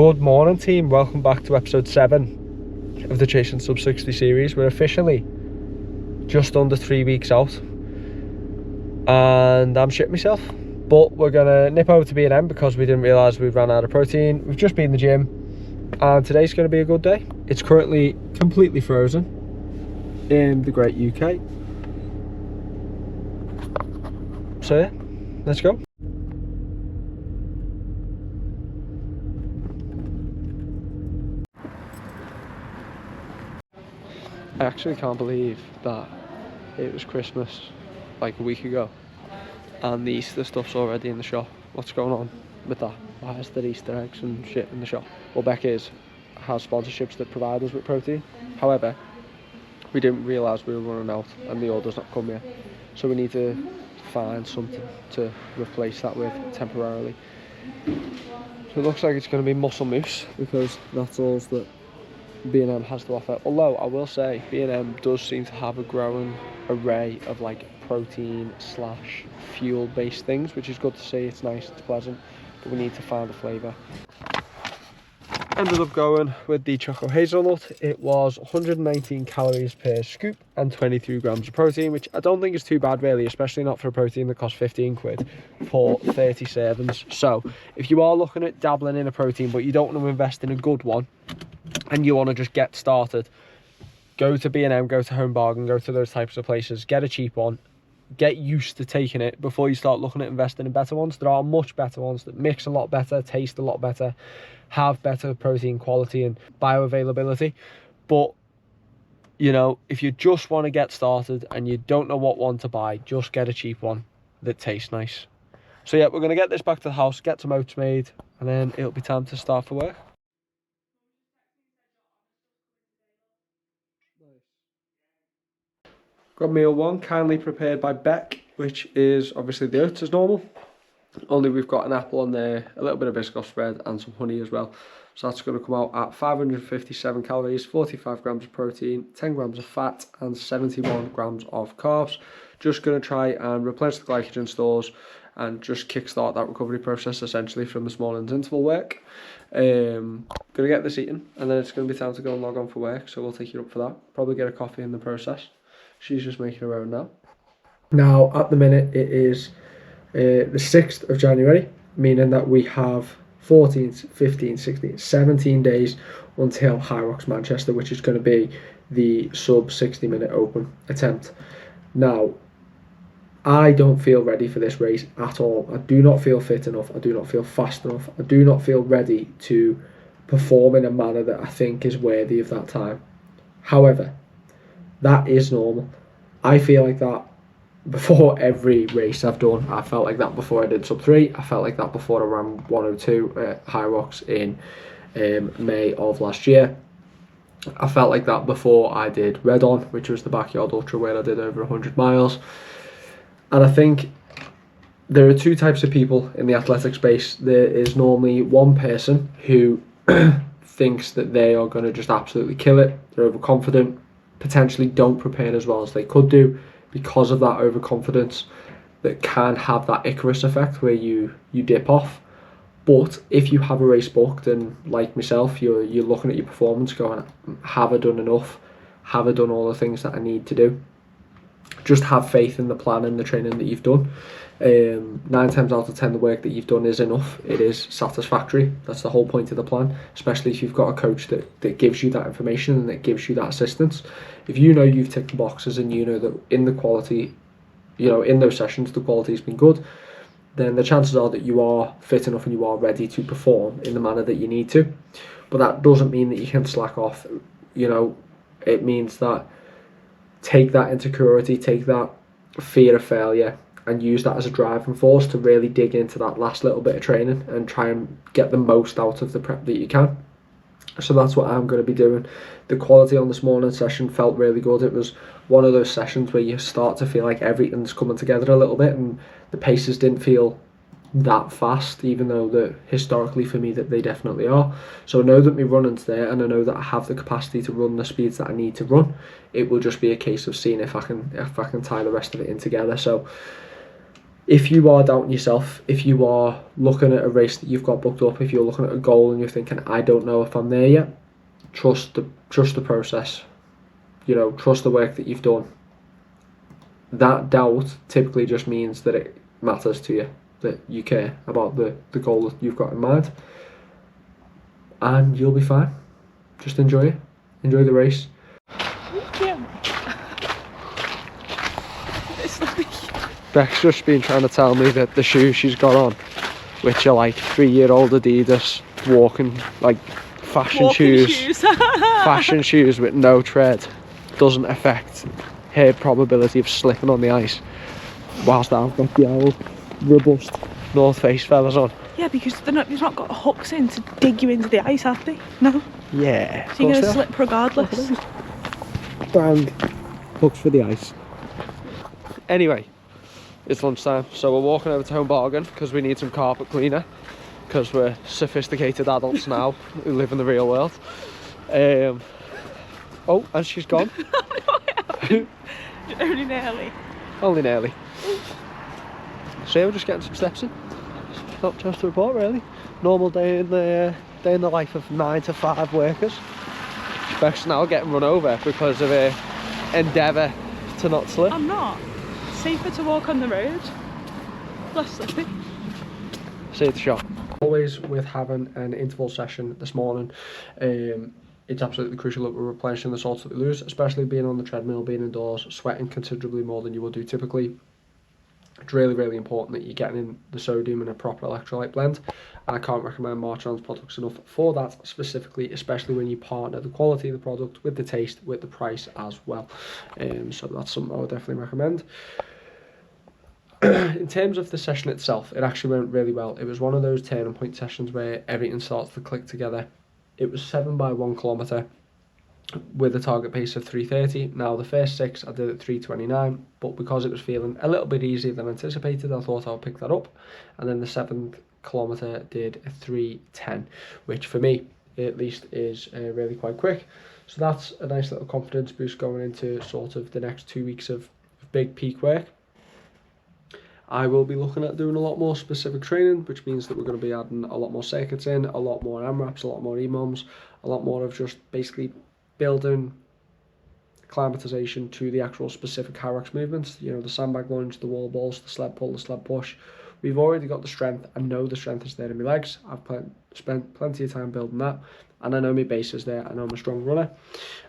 Good morning, team. Welcome back to episode 7 of the Chasing Sub 60 series. We're officially just under 3 weeks out and I'm shitting myself, but we're gonna nip over to B&M because we didn't realise we'd ran out of protein. We've just been in the gym and today's going to be a good day. It's currently completely frozen in the great UK, so yeah, let's go. I actually can't believe that it was Christmas like a week ago and the Easter stuff's already in the shop. What's going on with that? Why is there Easter eggs and shit in the shop? Well, Becky's has sponsorships that provide us with protein. However, we didn't realise we were running out and the order's not come yet. So we need to find something to replace that with temporarily. So it looks like it's going to be muscle mousse because that's all that B&M has to offer. Although I will say B&M does seem to have a growing array of like protein slash fuel based things, which is good to see. It's nice, it's pleasant, but we need to find a flavour. Ended up going with the choco hazelnut. It was 119 calories per scoop and 23 grams of protein, which I don't think is too bad really, especially not for a protein that costs 15 quid for 30 servings. So if you are looking at dabbling in a protein but you don't want to invest in a good one and you want to just get started, go to B&M, go to Home Bargain, go to those types of places, get a cheap one, get used to taking it before you start looking at investing in better ones. There are much better ones that mix a lot better, taste a lot better, have better protein quality and bioavailability. But you know, if you just want to get started and you don't know what one to buy, just get a cheap one that tastes nice. So yeah, we're going to get this back to the house, get some oats made, and then it'll be time to start for work. Got meal one, kindly prepared by Beck, which is obviously the oats as normal. Only we've got an apple on there, a little bit of Biscoff spread and some honey as well. So that's going to come out at 557 calories, 45 grams of protein, 10 grams of fat and 71 grams of carbs. Just going to try and replenish the glycogen stores and just kickstart that recovery process essentially from this morning's interval work. Going to get this eaten and then it's going to be time to go and log on for work. So we'll take you up for that. Probably get a coffee in the process. She's just making her own now. Now at the minute it is the 6th of January, meaning that we have 14, 15, 16, 17 days until Hyrox Manchester, which is going to be the sub 60 minute open attempt. Now, I don't feel ready for this race at all. I do not feel fit enough. I do not feel fast enough. I do not feel ready to perform in a manner that I think is worthy of that time. However, that is normal. I feel like that before every race I've done. I felt like that before I did sub 3. I felt like that before I ran 102 at Hyrox in May of last year. I felt like that before I did Red On, which was the backyard ultra where I did over 100 miles. And I think there are two types of people in the athletic space. There is normally one person who thinks that they are going to just absolutely kill it. They're overconfident, potentially don't prepare as well as they could do because of that overconfidence that can have that Icarus effect where you dip off. But if you have a race booked and like myself, you're looking at your performance going, have I done enough? Have I done all the things that I need to do? Just have faith in the plan and the training that you've done. 9 times out of 10 the work that you've done is enough. It is satisfactory. That's the whole point of the plan, especially if you've got a coach that gives you that information and that gives you that assistance. If you know you've ticked the boxes and you know that in the quality, you know, in those sessions the quality's been good, then the chances are that you are fit enough and you are ready to perform in the manner that you need to. But that doesn't mean that you can slack off. You know, it means that take that insecurity, take that fear of failure and use that as a driving force to really dig into that last little bit of training and try and get the most out of the prep that you can. So that's what I'm going to be doing. The quality on this morning's session felt really good. It was one of those sessions where you start to feel like everything's coming together a little bit and the paces didn't feel that fast, even though that historically for me that they definitely are. So I know that my running's there and I know that I have the capacity to run the speeds that I need to run. It will just be a case of seeing if I can tie the rest of it in together. So if you are doubting yourself, if you are looking at a race that you've got booked up, if you're looking at a goal and you're thinking, I don't know if I'm there yet, trust the process. You know, trust the work that you've done. That doubt typically just means that it matters to you, that you care about the goal that you've got in mind, and you'll be fine. Just enjoy it. Enjoy the race. Yeah. It's like... Beck's just been trying to tell me that the shoes she's got on, which are like 3-year-old Adidas walking, like fashion shoes. Fashion shoes with no tread, doesn't affect her probability of slipping on the ice, whilst I've got the old robust North Face fellas on. Yeah, because they've not got hooks in to dig you into the ice, have they? No. Yeah. So you're going to slip regardless. Brand hooks for the ice. Anyway, it's lunchtime, so we're walking over to Home Bargain because we need some carpet cleaner, because we're sophisticated adults now who live in the real world. Oh, and she's gone. Only nearly. Only nearly. So yeah, we're just getting some steps in. Not just to report really. Normal day in the life of 9 to 5 workers. Beck's now getting run over because of her endeavour to not slip. I'm not. It's safer to walk on the road. Less slippy. See you at the shop. Always with having an interval session this morning, it's absolutely crucial that we're replenishing the salts that we lose, especially being on the treadmill, being indoors, sweating considerably more than you will do typically. It's really, really important that you're getting in the sodium in a proper electrolyte blend. And I can't recommend Mattshepherd's products enough for that, specifically, especially when you partner the quality of the product with the taste, with the price as well. So that's something I would definitely recommend. In terms of the session itself, it actually went really well. It was one of those turning point sessions where everything starts to click together. It was 7 by 1 kilometre with a target pace of 3:30. Now the first 6 I did at 3:29, but because it was feeling a little bit easier than anticipated, I thought I would pick that up. And then the 7th kilometre did a 3:10, which for me at least is really quite quick. So that's a nice little confidence boost going into sort of the next 2 weeks of big peak work. I will be looking at doing a lot more specific training, which means that we're going to be adding a lot more circuits in, a lot more AMRAPs, a lot more EMOMs, a lot more of just basically building acclimatization to the actual specific Hyrox movements. You know, the sandbag lunge, the wall balls, the sled pull, the sled push. We've already got the strength. I know the strength is there in my legs. I've spent plenty of time building that, and I know my base is there. I know I'm a strong runner.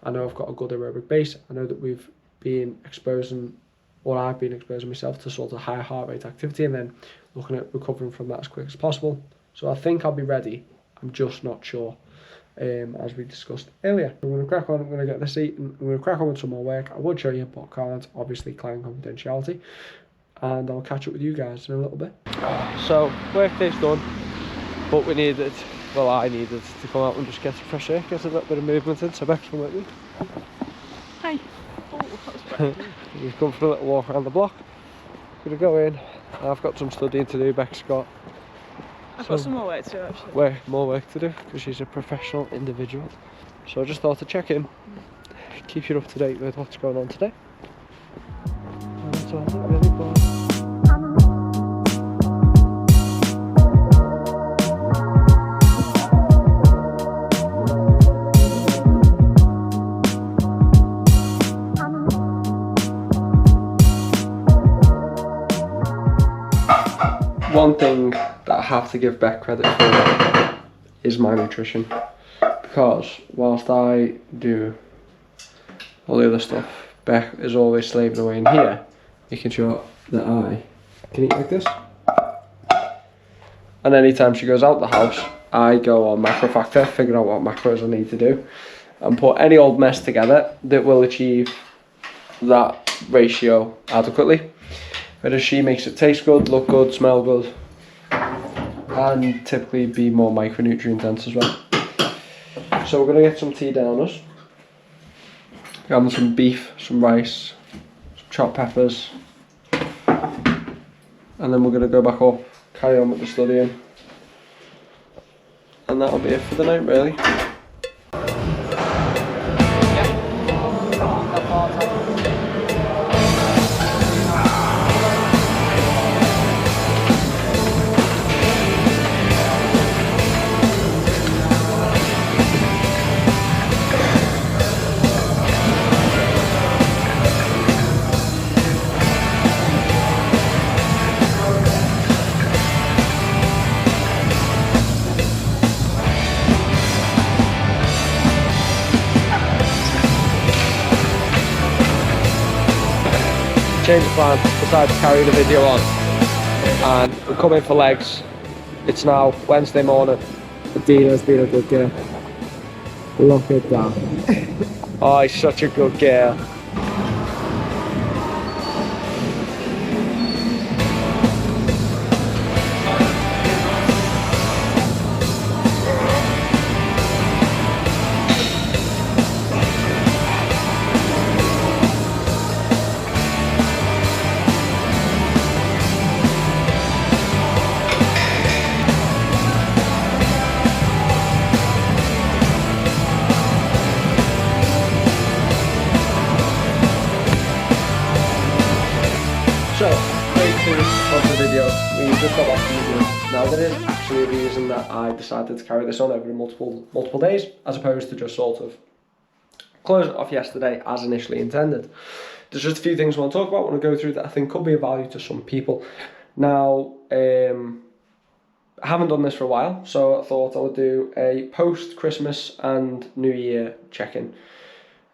I know I've got a good aerobic base. I know that we've been exposing, or I've been exposing myself to sort of high heart rate activity and then looking at recovering from that as quick as possible. So I think I'll be ready. I'm just not sure, as we discussed earlier. I'm going to crack on, I'm going to get this eaten, I'm going to crack on with some more work. I would show you, but can't, obviously client confidentiality. And I'll catch up with you guys in a little bit. So, work day's done, but we needed, well I needed to come out and just get some fresh air, get a little bit of movement in, so Beck's come with me. Hi. Oh, that was We've come for a little walk around the block. Gonna go in. I've got some studying to do. Beck's got some more work to do actually. More work to do because she's a professional individual. So I just thought to check in, keep you up to date with what's going on today. And that's all really fun. One thing that I have to give Beck credit for is my nutrition, because whilst I do all the other stuff, Beck is always slaving away in here, making sure that I can eat like this. And anytime she goes out the house, I go on Macro Factor, figure out what macros I need to do, and put any old mess together that will achieve that ratio adequately. Whereas she makes it taste good, look good, smell good, and typically be more micronutrient dense as well. So we're going to get some tea down us. Got some beef, some rice, some chopped peppers, and then we're going to go back up, carry on with the studying, and that'll be it for the night really. change of plan, decided to carry the video on, and we're coming for legs. It's now Wednesday morning. Dina's been a good girl. Look at that. Oh, he's such a good girl. So, day 2 of the video, we just got back to the Now there is actually a reason that I decided to carry this on over multiple days, as opposed to just sort of close it off yesterday as initially intended. There's just a few things I want to talk about, I want to go through that I think could be of value to some people. Now, I haven't done this for a while, so I thought I would do a post-Christmas and New Year check-in.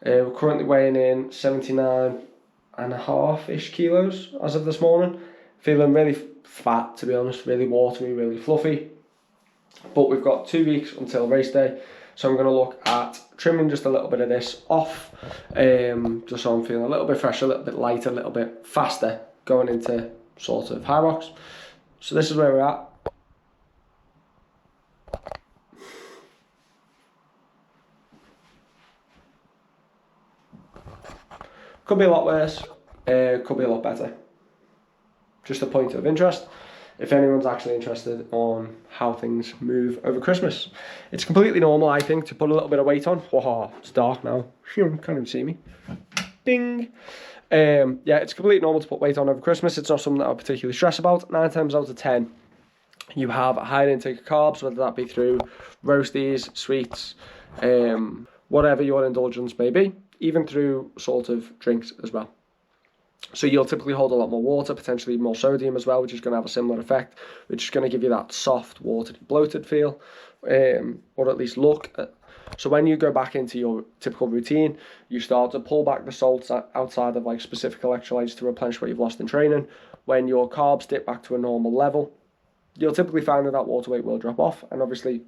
We're currently weighing in 79.5-ish kilos as of this morning. Feeling really fat, to be honest, really watery, really fluffy. But we've got 2 weeks until race day, so I'm going to look at trimming just a little bit of this off, just so I'm feeling a little bit fresher, a little bit lighter, a little bit faster going into sort of Hyrox. So this is where we're at. Could be a lot worse, could be a lot better. Just a point of interest, if anyone's actually interested on how things move over Christmas. It's completely normal, I think, to put a little bit of weight on. Whoa, it's dark now, you can't even see me. Ding! Yeah, it's completely normal to put weight on over Christmas. It's not something that I particularly stress about. 9 times out of 10, you have a higher intake of carbs, whether that be through roasties, sweets, whatever your indulgence may be, even through sort of drinks as well. So you'll typically hold a lot more water, potentially more sodium as well, which is going to have a similar effect, which is going to give you that soft, watery, bloated feel, or at least look. So when you go back into your typical routine, you start to pull back the salts outside of like specific electrolytes to replenish what you've lost in training. When your carbs dip back to a normal level, you'll typically find that water weight will drop off, and obviously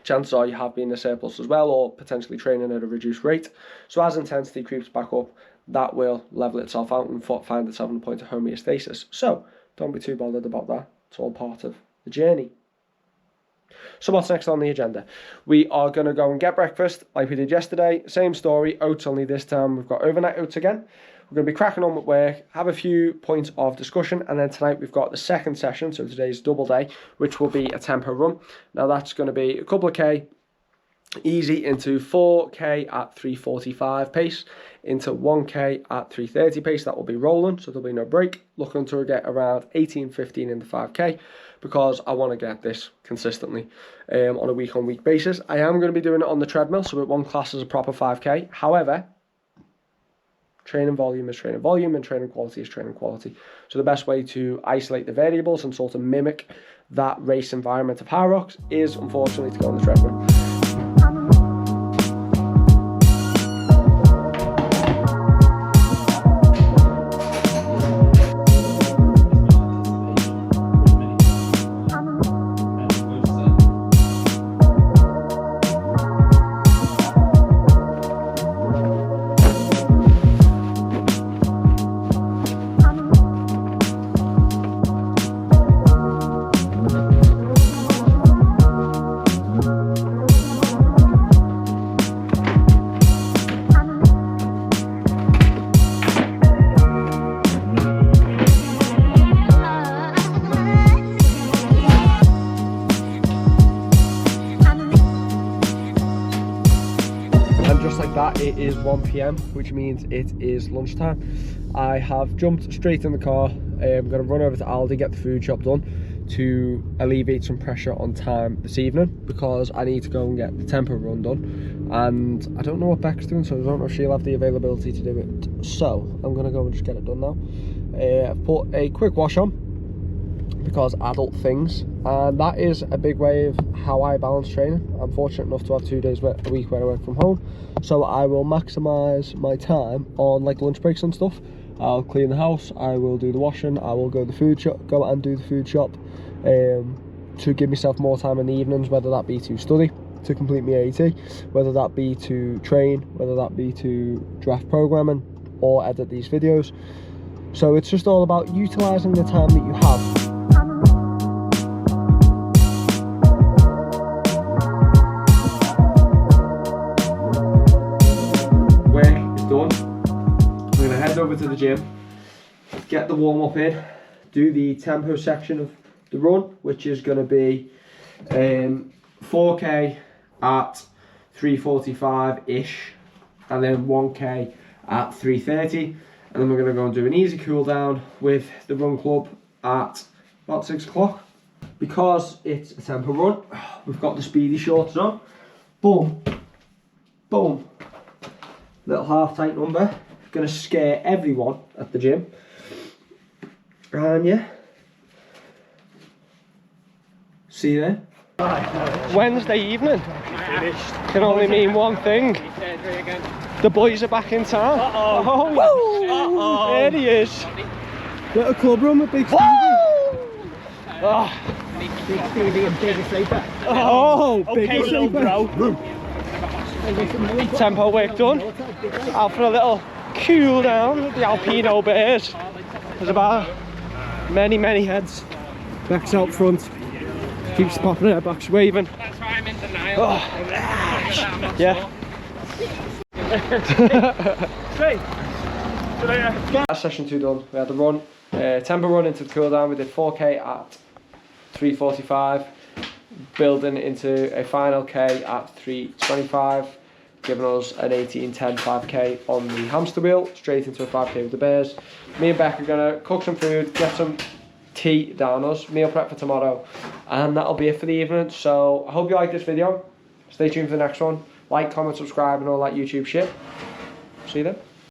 chances are you have been in a surplus as well, or potentially training at a reduced rate. So as intensity creeps back up, that will level itself out and find itself in a point of homeostasis. So don't be too bothered about that. It's all part of the journey. So what's next on the agenda? We are going to go and get breakfast like we did yesterday. Same story, oats, only this time we've got overnight oats again. We're going to be cracking on with work, have a few points of discussion, and then tonight we've got the second session, so today's double day, which will be a tempo run. Now that's going to be a couple of K, easy, into 4K at 3:45 pace, into 1K at 3:30 pace. That will be rolling, so there'll be no break. Looking to get around 18-15 in the 5K, because I want to get this consistently on a week-on-week basis. I am going to be doing it on the treadmill, so it won't class as a proper 5K. However, training volume is training volume, and training quality is training quality. So the best way to isolate the variables and sort of mimic that race environment of Hyrox is, unfortunately, to go on the treadmill. It is 1 PM, which means it is lunchtime. I have jumped straight in the car. I'm going to run over to Aldi, get the food shop done to alleviate some pressure on time this evening, because I need to go and get the tempo run done, and I don't know what Beck's doing, so I don't know if she'll have the availability to do it. So I'm going to go and just get it done now. I've put a quick wash on because adult things, and that is a big way of how I balance training. I'm fortunate enough to have 2 days a week where I work from home, so I will maximise my time on like lunch breaks and stuff I'll clean the house, I will do the washing, I will go to the food shop, go and do the food shop, to give myself more time in the evenings, whether that be to study, to complete my AAT, whether that be to train, whether that be to draft programming or edit these videos. So it's just all about utilising the time that you have. Work is done. I'm going to head over to the gym, get the warm up in, do the tempo section of the run, which is going to be 4k at 3:45-ish, and then 1k at 3:30, and then we're going to go and do an easy cool down with the run club at about 6 o'clock. Because it's a tempo run, we've got the speedy shorts on. Boom, boom, little half tight number, going to scare everyone at the gym. And yeah, see you there. Wednesday evening can only mean one thing. The boys are back in town. Oh, there he is. Little club run with Big Stevie. Oh. Big Stevie and Big Sleeper. Oh, Big okay, little bro. Tempo work done. Out for a little cool down with the Alpino Bears. There's about many heads. Backs out front. Keeps popping her backs waving. That's why I'm in denial. Yeah. That's session 2 done. We had the run, tempo run into the cool down. We did 4k at 3:45, building into a final k at 3:25, giving us an 18:10 5k on the hamster wheel, straight into a 5k with the bears. Me and Beck are gonna cook some food, get some tea down us, meal prep for tomorrow, and that'll be it for the evening. So I hope you like this video. Stay tuned for the next one. Like, comment, subscribe and all that YouTube shit. See you then.